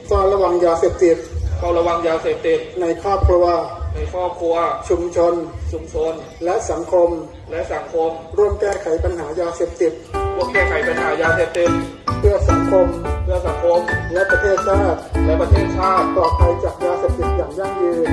เฝ้าระวังยาเสพติดเฝ้าระวังยาเสพติดในครอบครัวในครอบครัวชุมชนและสังคมร่วมแก้ไขปัญหายาเสพติดร่วมแก้ไขปัญหายาเสพติดเพื่อสังคมและประเทศชาติปลอดภัยจากยาเสพติดอย่างยั่งยืน